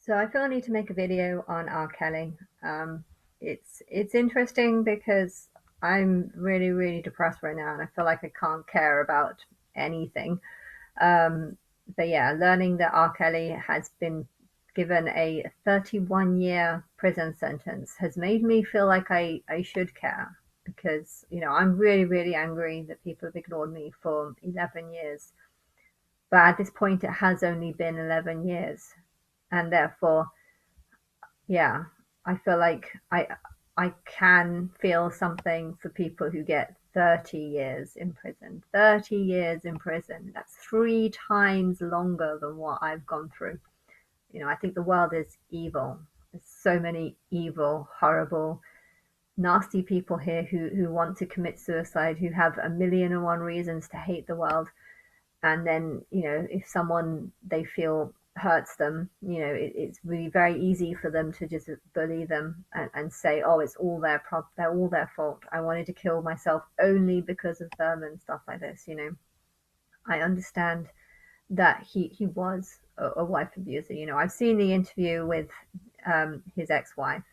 So I feel I need to make a video on R. Kelly. Um, it's interesting because I'm really, really depressed right now, and I feel like I can't care about anything. Um, but yeah, learning that R. Kelly has been given a 31-year prison sentence has made me feel like I should care because, I'm really, really angry that people have ignored me for 11 years. But at this point, it has only been 11 years. And therefore, yeah, I feel like I can feel something for people who get 30 years in prison. 30 years in prison. That's three times longer than what I've gone through. I think the world is evil. There's so many evil, horrible, nasty people here who want to commit suicide, who have a million and one reasons to hate the world. And then, if someone they feel hurts them, it's really very easy for them to just bully them and say, oh, it's all they're all their fault. I wanted to kill myself only because of them and stuff like this. I understand that he was a wife abuser. I've seen the interview with his ex-wife,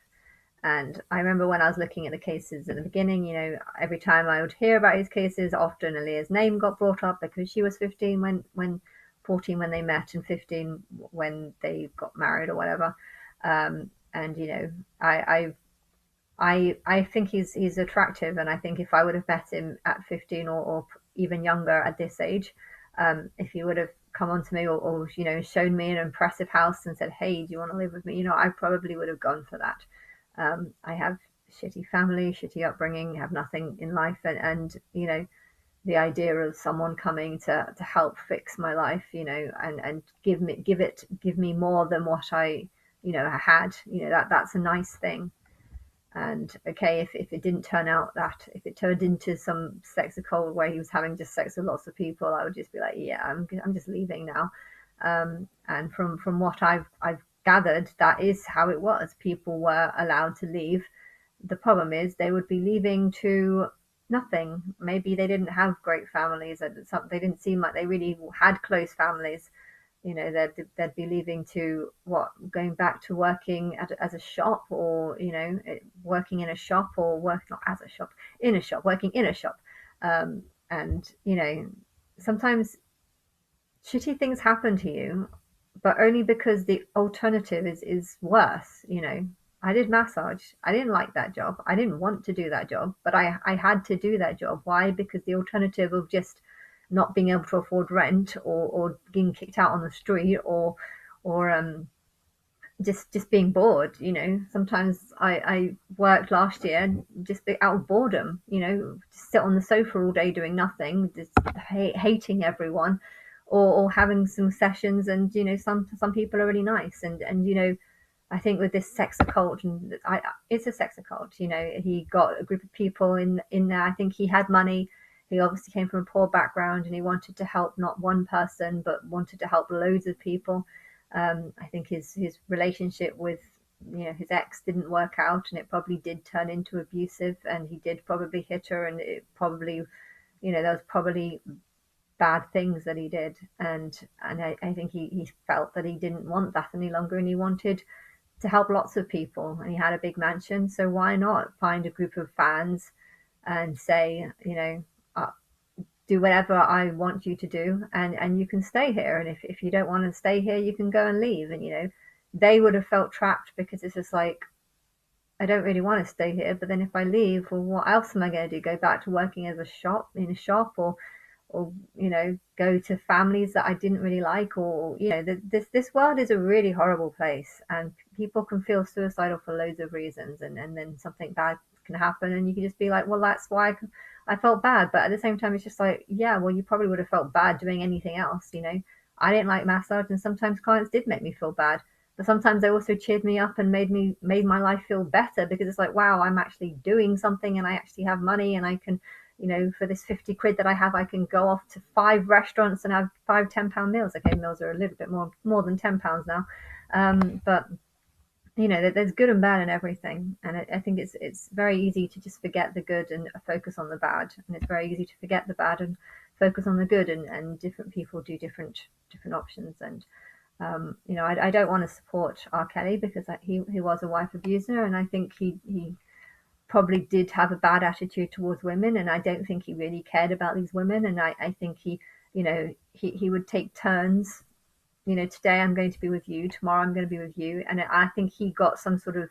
and I remember when I was looking at the cases at the beginning, every time I would hear about his cases, often Aaliyah's name got brought up because she was 15 when 14 when they met and 15 when they got married or whatever. And I think he's attractive, and I think if I would have met him at 15 or even younger at this age, if he would have come on to me or shown me an impressive house and said, "Hey, do you want to live with me?" I probably would have gone for that. I have shitty family, shitty upbringing, have nothing in life, and the idea of someone coming to help fix my life, and give me more than what I had, that's a nice thing. And okay, if it didn't turn out that, if it turned into some sex occult where he was having just sex with lots of people, I would just be like, yeah, I'm just leaving now. And from what I've gathered, that is how it was. People were allowed to leave. The problem is they would be leaving to nothing. Maybe they didn't have great families, and they didn't seem like they really had close families. They'd be leaving to what, going back to working as a shop, or working in a shop, or work not as a shop, in a shop, working in a shop. And sometimes shitty things happen to you, but only because the alternative is worse. I did massage. I didn't like that job. I didn't want to do that job, but I had to do that job. Why? Because the alternative of just not being able to afford rent, or getting kicked out on the street, or just being bored. Sometimes I worked last year just out of boredom. Just sit on the sofa all day doing nothing, just hating everyone, or having some sessions. And some people are really nice, and I think with this sex occult, and it's a sex occult. He got a group of people in there. I think he had money. He obviously came from a poor background, and he wanted to help not one person, but wanted to help loads of people. I think his relationship with his ex didn't work out, and it probably did turn into abusive, and he did probably hit her, and it probably, there was probably bad things that he did, and I think he felt that he didn't want that any longer, and he wanted to help lots of people, and he had a big mansion. So why not find a group of fans and say, uh, do whatever I want you to do, and you can stay here. And if you don't want to stay here, you can go and leave. And they would have felt trapped, because it's just like, I don't really want to stay here, but then if I leave, well, what else am I going to do? Go back to working as in a shop, or go to families that I didn't really like, or this world is a really horrible place, and people can feel suicidal for loads of reasons, and then something bad can happen, and you can just be like, well, that's why I felt bad. But at the same time, it's just like, yeah, well, you probably would have felt bad doing anything else. I didn't like massage, and sometimes clients did make me feel bad, but sometimes they also cheered me up and made my life feel better, because it's like, wow, I'm actually doing something, and I actually have money, and I can, for this 50 quid that I have, I can go off to 5 restaurants and have 5 £10 meals. Okay, meals are a little bit more than £10 now. But there's good and bad in everything, and I think it's very easy to just forget the good and focus on the bad, and it's very easy to forget the bad and focus on the good, and different people do different options. And I don't want to support R. Kelly because he was a wife abuser, and I think he probably did have a bad attitude towards women, and I don't think he really cared about these women. And I think he would take turns. Today I'm going to be with you, tomorrow I'm going to be with you, and I think he got some sort of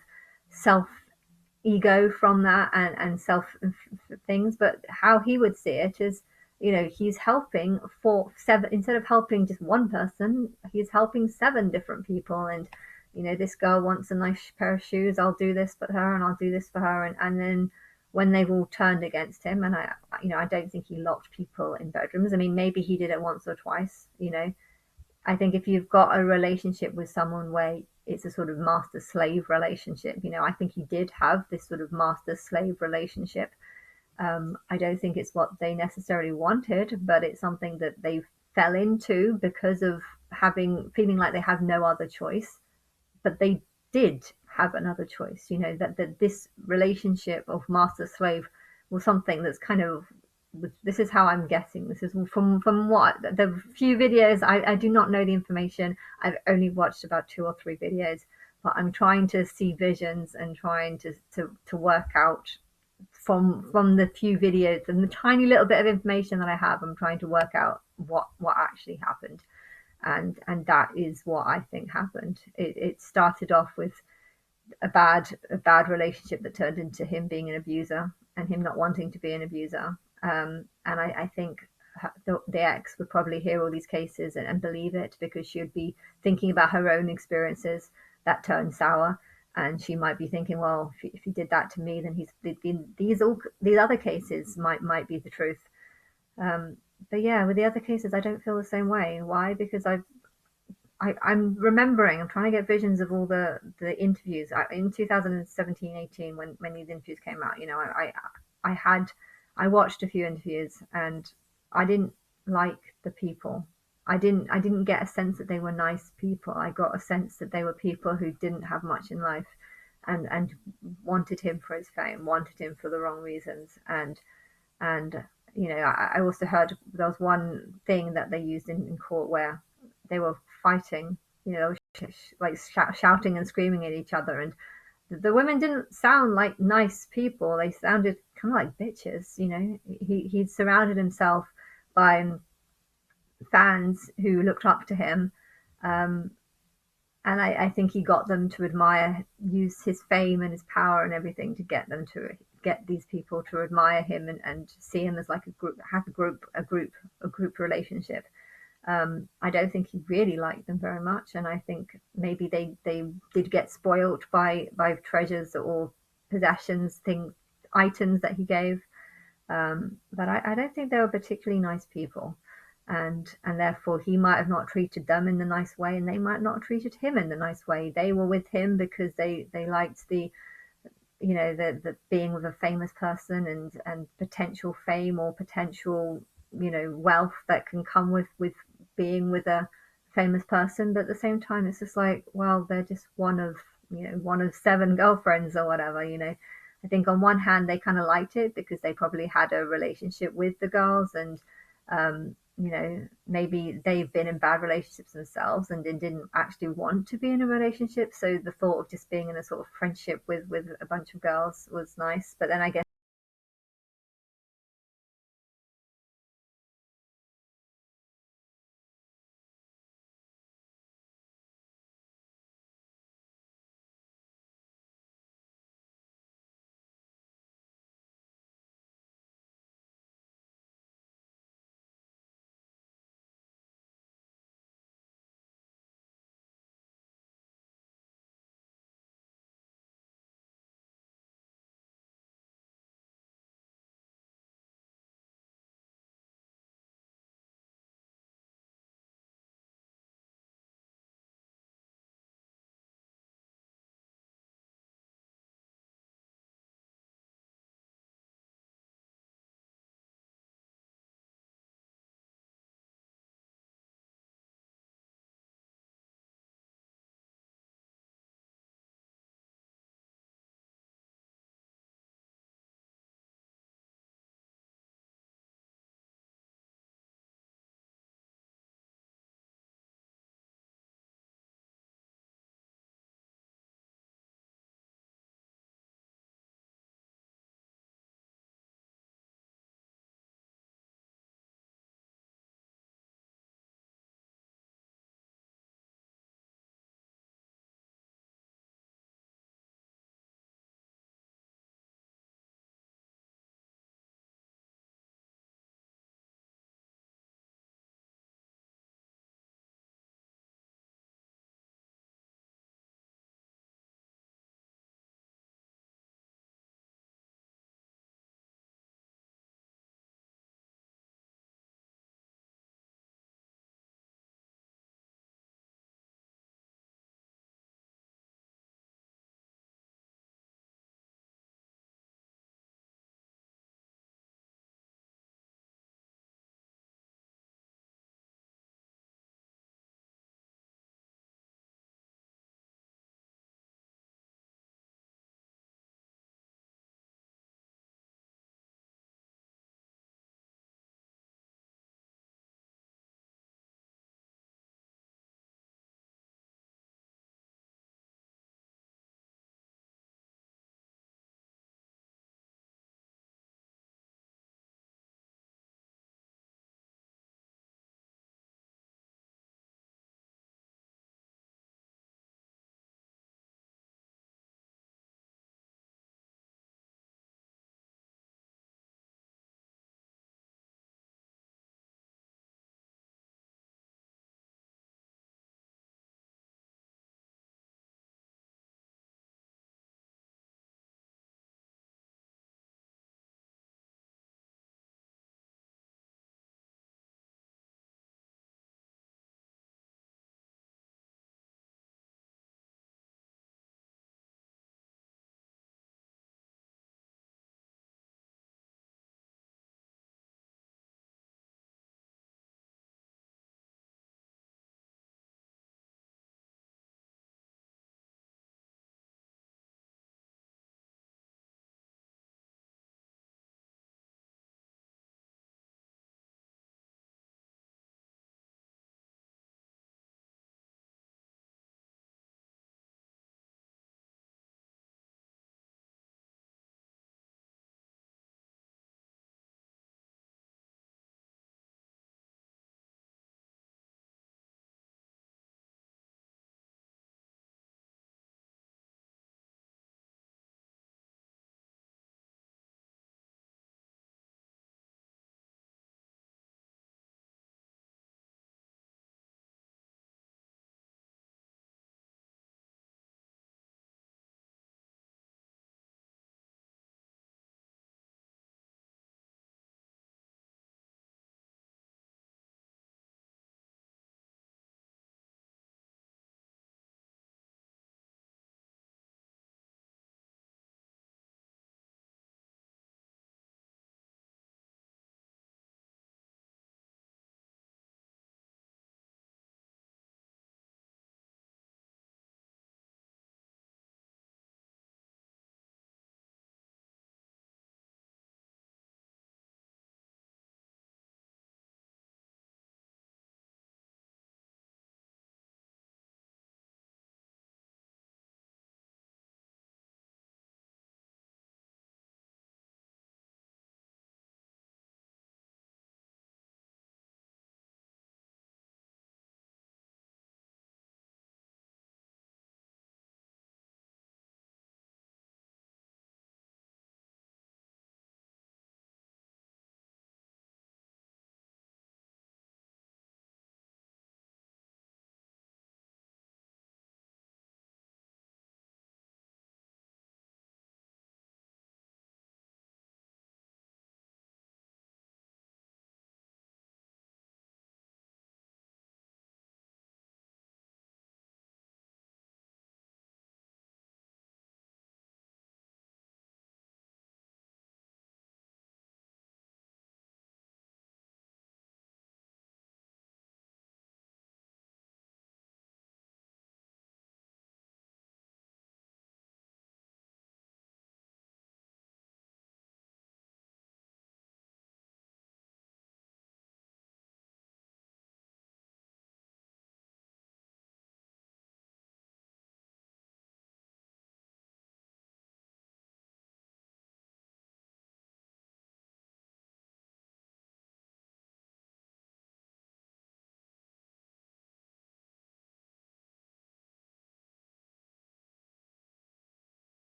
self ego from that, and self things. But how he would see it is, he's helping for seven, instead of helping just one person, he's helping seven different people. And this girl wants a nice pair of shoes, I'll do this for her, and I'll do this for her. And then when they've all turned against him, and I don't think he locked people in bedrooms. I mean, maybe he did it once or twice. I think if you've got a relationship with someone where it's a sort of master slave relationship, I think he did have this sort of master slave relationship. I don't think it's what they necessarily wanted, but it's something that they fell into because of feeling like they have no other choice. But they did have another choice. That this relationship of master slave was something that's kind of, this is how I'm guessing. This is from what the few videos, I do not know the information. I've only watched about 2 or 3 videos, but I'm trying to see visions and trying to work out from the few videos and the tiny little bit of information that I have. I'm trying to work out what actually happened, and that is what I think happened. It started off with a bad relationship that turned into him being an abuser and him not wanting to be an abuser. And I think the ex would probably hear all these cases and believe it, because she would be thinking about her own experiences that turned sour. And she might be thinking, well, if he did that to me, then these other cases might be the truth. Um, but yeah, with the other cases, I don't feel the same way. Why? Because I'm remembering, I'm trying to get visions of all the interviews in 2017, 18, when these interviews came out. I watched a few interviews, and I didn't like the people. I didn't get a sense that they were nice people. I got a sense that they were people who didn't have much in life, and wanted him for his fame, wanted him for the wrong reasons. And I also heard there was one thing that they used in court where they were fighting, like shouting and screaming at each other, and the women didn't sound like nice people. They sounded kind of like bitches. He'd surrounded himself by fans who looked up to him, um, and I think he got them to use his fame and his power and everything to get these people to admire him, and see him as like a group, have a group relationship. I don't think he really liked them very much, and I think maybe they did get spoilt by treasures or possessions, items that he gave. But I don't think they were particularly nice people, and therefore he might have not treated them in the nice way, and they might not have treated him in the nice way. They were with him because they liked the being with a famous person, and potential fame, or potential wealth that can come with being with a famous person. But at the same time, it's just like, well, they're just one of seven girlfriends or whatever. I think on one hand they kind of liked it because they probably had a relationship with the girls, and maybe they've been in bad relationships themselves and didn't actually want to be in a relationship. So the thought of just being in a sort of friendship with a bunch of girls was nice. But then I guess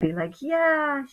be like, yeah,